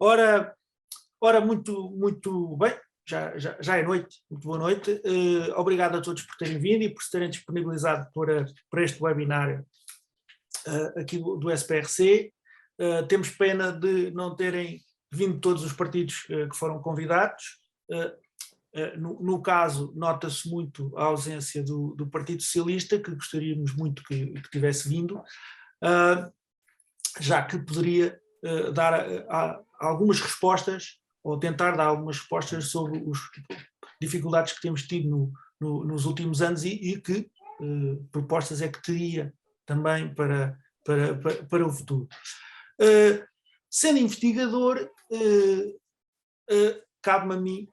Ora, muito bem, já é noite, muito boa noite. Obrigado a todos por terem vindo e por se terem disponibilizado para este webinar aqui do SPRC. Temos pena de não terem vindo todos os partidos que foram convidados. No caso, nota-se muito a ausência do Partido Socialista, que gostaríamos muito que tivesse vindo, já que poderia dar algumas respostas, ou tentar dar algumas respostas sobre as dificuldades que temos tido nos últimos anos e que propostas é que teria também para o futuro. Sendo investigador, cabe-me a mim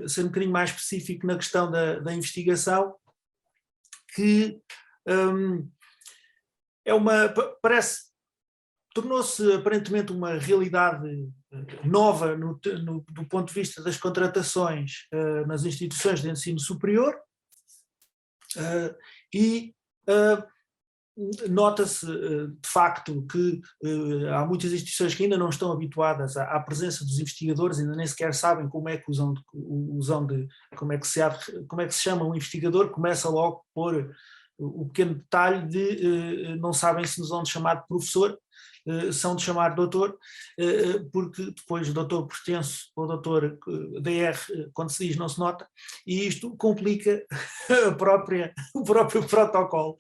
ser um bocadinho mais específico na questão da investigação, que tornou-se aparentemente uma realidade nova do ponto de vista das contratações nas instituições de ensino superior, e nota-se de facto que há muitas instituições que ainda não estão habituadas à presença dos investigadores, ainda nem sequer sabem como é que como é que se chama um investigador. Começa logo por o pequeno detalhe de não sabem se nos vão de chamar de professor, são de chamar doutor, porque depois doutor por extenso ou doutor DR, quando se diz, não se nota, e isto complica o próprio protocolo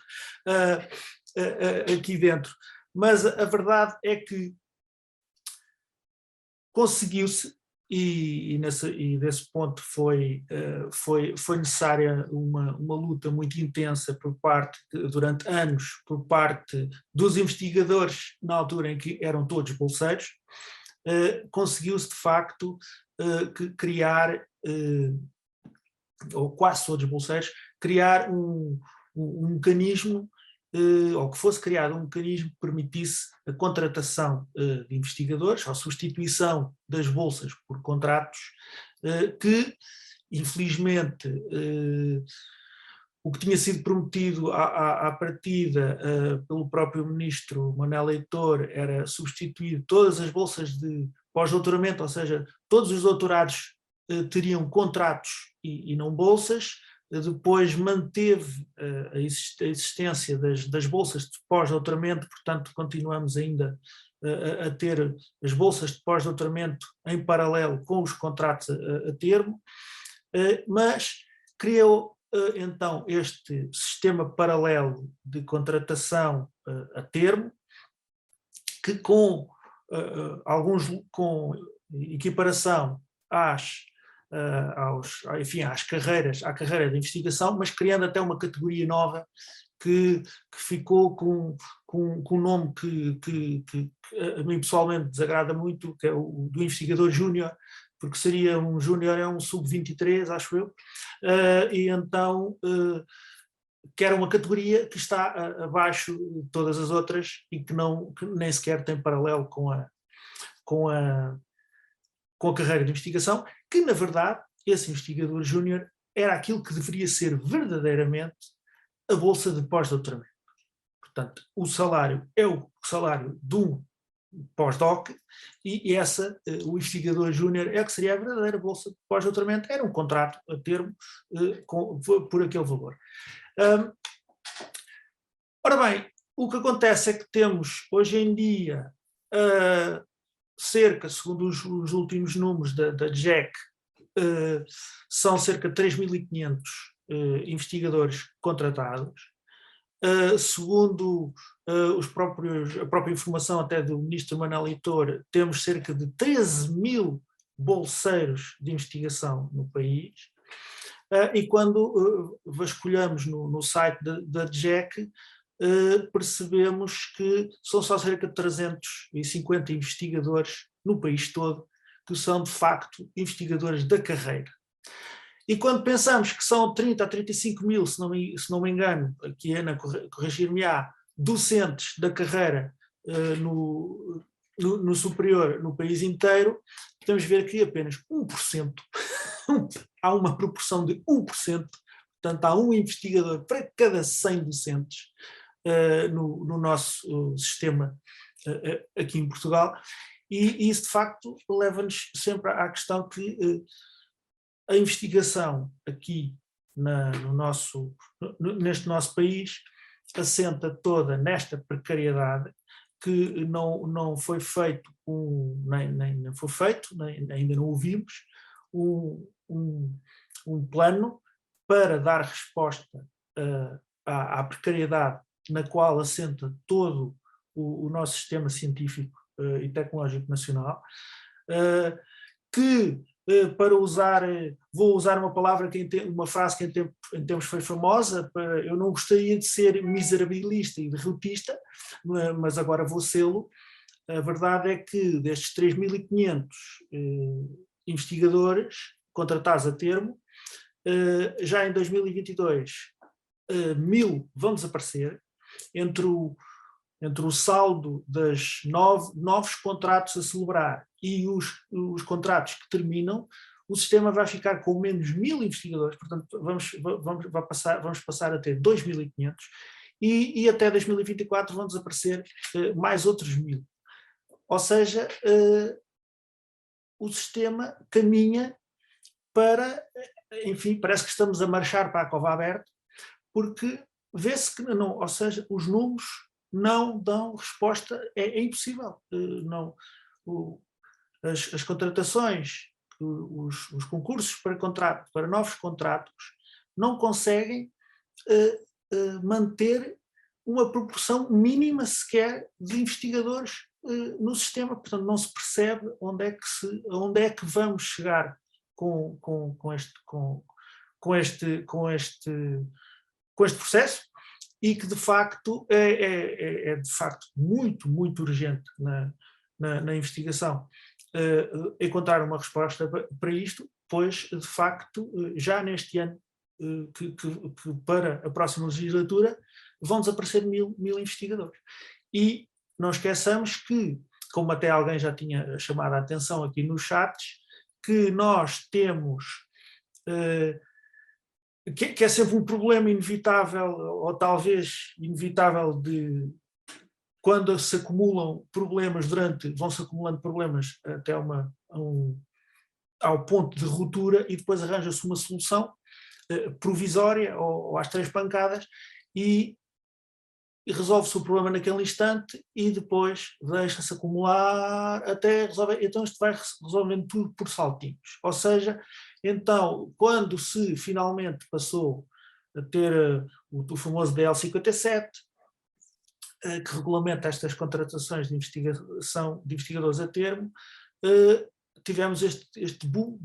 aqui dentro. Mas a verdade é que conseguiu-se, e desse ponto foi necessária uma luta muito intensa durante anos, por parte dos investigadores, na altura em que eram todos bolseiros. Conseguiu-se de facto criar, ou quase todos bolseiros, criar um mecanismo, ou que fosse criado um mecanismo que permitisse a contratação de investigadores, ou substituição das bolsas por contratos, que, infelizmente, o que tinha sido prometido à partida pelo próprio ministro Manuel Leitor era substituir todas as bolsas de pós-doutoramento, ou seja, todos os doutorados teriam contratos e não bolsas. Depois manteve a existência das bolsas de pós-doutoramento, portanto continuamos ainda a ter as bolsas de pós-doutoramento em paralelo com os contratos a termo, mas criou então este sistema paralelo de contratação a termo, que com equiparação à carreira de investigação, mas criando até uma categoria nova que ficou com um nome que a mim pessoalmente desagrada muito, que é o do investigador júnior, porque seria um júnior, é um sub-23, acho eu, e então que era uma categoria que está abaixo de todas as outras e que nem sequer tem paralelo com a carreira de investigação, que na verdade esse investigador júnior era aquilo que deveria ser verdadeiramente a bolsa de pós-doutoramento. Portanto, o salário é o salário de um pós-doc e o investigador júnior é que seria a verdadeira bolsa de pós-doutoramento, era um contrato a termo por aquele valor. Ora bem, o que acontece é que temos hoje em dia segundo os últimos números da JEC, são cerca de 3.500 investigadores contratados. Segundo a própria informação até do ministro Manuel Leitor, temos cerca de 13.000 bolseiros de investigação no país. E quando vasculhamos no site da JEC, percebemos que são só cerca de 350 investigadores no país todo que são de facto investigadores da carreira. E quando pensamos que são 30 a 35 mil, se não me engano, aqui Ana corrigir-me-á, docentes da carreira no superior no país inteiro, podemos ver que apenas 1%, há uma proporção de 1%, portanto há um investigador para cada 100 docentes no nosso sistema aqui em Portugal, E isso, de facto, leva-nos sempre à questão que a investigação aqui neste nosso país assenta toda nesta precariedade, que não foi feito, nem foi feito, ainda não o vimos, um plano para dar resposta à precariedade na qual assenta todo o nosso sistema científico e tecnológico nacional, que vou usar uma palavra, uma frase que em tempos foi famosa, eu não gostaria de ser miserabilista e derrotista, mas agora vou sê-lo. A verdade é que destes 3.500 investigadores contratados a termo, já em 2022 1.000 vão desaparecer, entre o saldo dos novos contratos a celebrar e os contratos que terminam, o sistema vai ficar com menos 1.000 investigadores, portanto vamos passar a ter 2.500 e até 2024 vão desaparecer mais outros 1.000. Ou seja, o sistema caminha para, enfim, parece que estamos a marchar para a cova aberta, porque vê-se que não, ou seja, os números não dão resposta, é impossível. As contratações, os concursos para contrato, para novos contratos, não conseguem manter uma proporção mínima sequer de investigadores no sistema, portanto não se percebe onde é que vamos chegar com este processo, e que de facto é de facto muito, muito urgente na investigação encontrar uma resposta para isto, pois de facto já neste ano, que para a próxima legislatura vão desaparecer 1.000 investigadores. E não esqueçamos que, como até alguém já tinha chamado a atenção aqui nos chats, que nós temos, que é sempre um problema inevitável, ou talvez inevitável, de quando se acumulam problemas vão-se acumulando problemas até ao ponto de ruptura, e depois arranja-se uma solução provisória ou às 3 pancadas, e resolve-se o problema naquele instante e depois deixa-se acumular até resolver. Então isto vai resolvendo tudo por saltinhos. Ou seja, então, quando se finalmente passou a ter o famoso DL57, que regulamenta estas contratações de investigação de investigadores a termo, tivemos este boom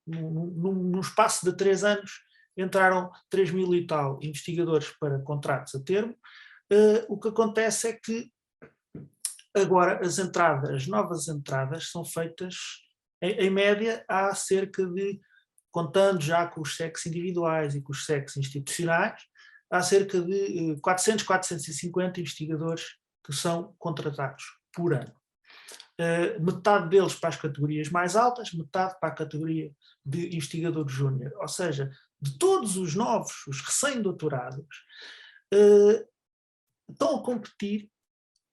num espaço de 3 anos, entraram 3.000 e tal investigadores para contratos a termo. O que acontece é que agora as novas entradas são feitas, em média, há cerca de, contando já com os cheques individuais e com os cheques institucionais, há cerca de 400, 450 investigadores que são contratados por ano. Metade deles para as categorias mais altas, metade para a categoria de investigador júnior. Ou seja, de todos os novos, os recém-doutorados, estão a competir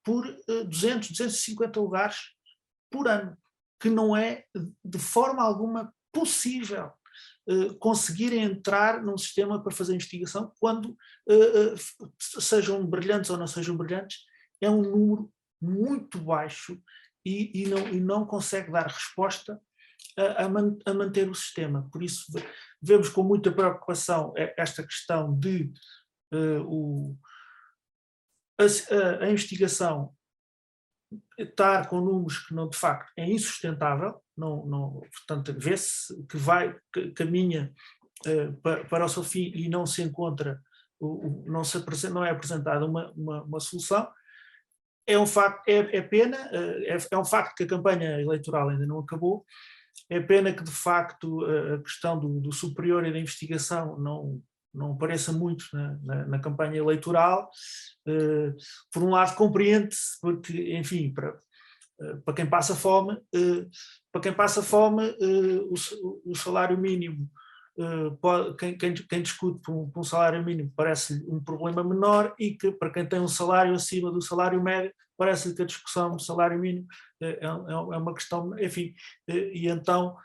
por 200, 250 lugares por ano, que não é de forma alguma possível conseguirem entrar num sistema para fazer investigação, quando sejam brilhantes ou não sejam brilhantes, é um número muito baixo e não consegue dar resposta a manter o sistema. Por isso vemos com muita preocupação esta questão de a investigação estar com números que não, de facto, é insustentável, portanto vê-se que caminha para o seu fim e não se encontra, não é apresentada uma solução. É um facto, é pena, é um facto que a campanha eleitoral ainda não acabou, é pena que de facto a questão do superior e da investigação não apareça muito na campanha eleitoral. Por um lado compreende-se, porque, enfim, para quem passa fome, o salário mínimo, quem discute por um salário mínimo parece um problema menor, e que para quem tem um salário acima do salário médio, parece que a discussão do salário mínimo uma questão, enfim, e então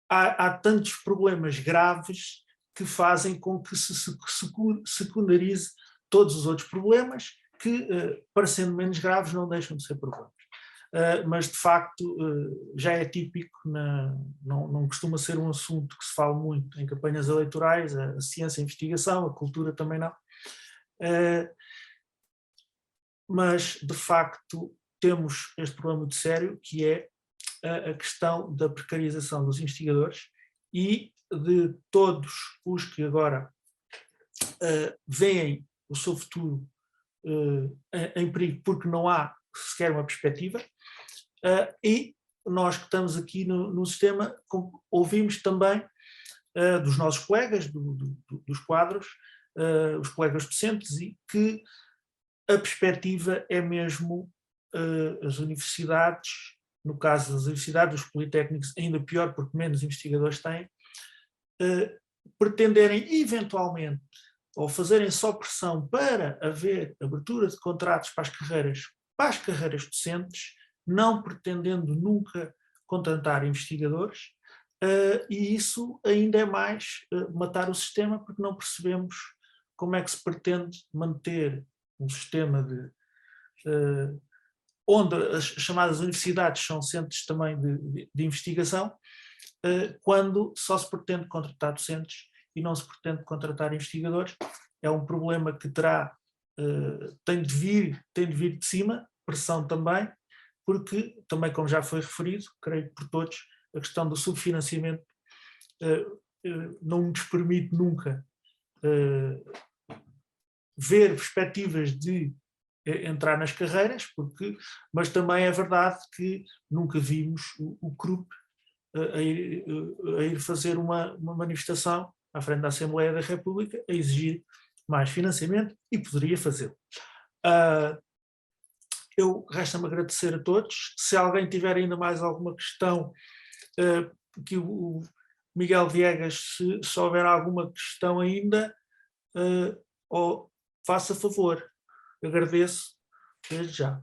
há tantos problemas graves que fazem com que se secundarize todos os outros problemas que, parecendo menos graves, não deixam de ser problemas. Mas, de facto, já é típico, não costuma ser um assunto que se fala muito em campanhas eleitorais, a ciência, a investigação, a cultura também não. Mas, de facto, temos este problema muito sério, que é a questão da precarização dos investigadores e de todos os que agora veem o seu futuro em perigo porque não há sequer uma perspectiva, e nós que estamos aqui no sistema ouvimos também dos nossos colegas, dos quadros, os colegas docentes, e que a perspectiva é mesmo as universidades, no caso das universidades, os politécnicos, ainda pior porque menos investigadores têm, pretenderem eventualmente ou fazerem só pressão para haver abertura de contratos para as carreiras docentes, não pretendendo nunca contratar investigadores, e isso ainda é mais matar o sistema, porque não percebemos como é que se pretende manter um sistema onde as chamadas universidades são centros também de investigação, quando só se pretende contratar docentes e não se pretende contratar investigadores. É um problema que tem de vir de cima, pressão também, porque também, como já foi referido, creio que por todos, a questão do subfinanciamento não nos permite nunca ver perspectivas de entrar nas carreiras, mas também é verdade que nunca vimos o CRUP a ir fazer uma manifestação à frente da Assembleia da República a exigir mais financiamento, e poderia fazê-lo. Resta-me agradecer a todos. Se alguém tiver ainda mais alguma questão, que o Miguel Viegas, se houver alguma questão ainda, faça favor. Agradeço desde já.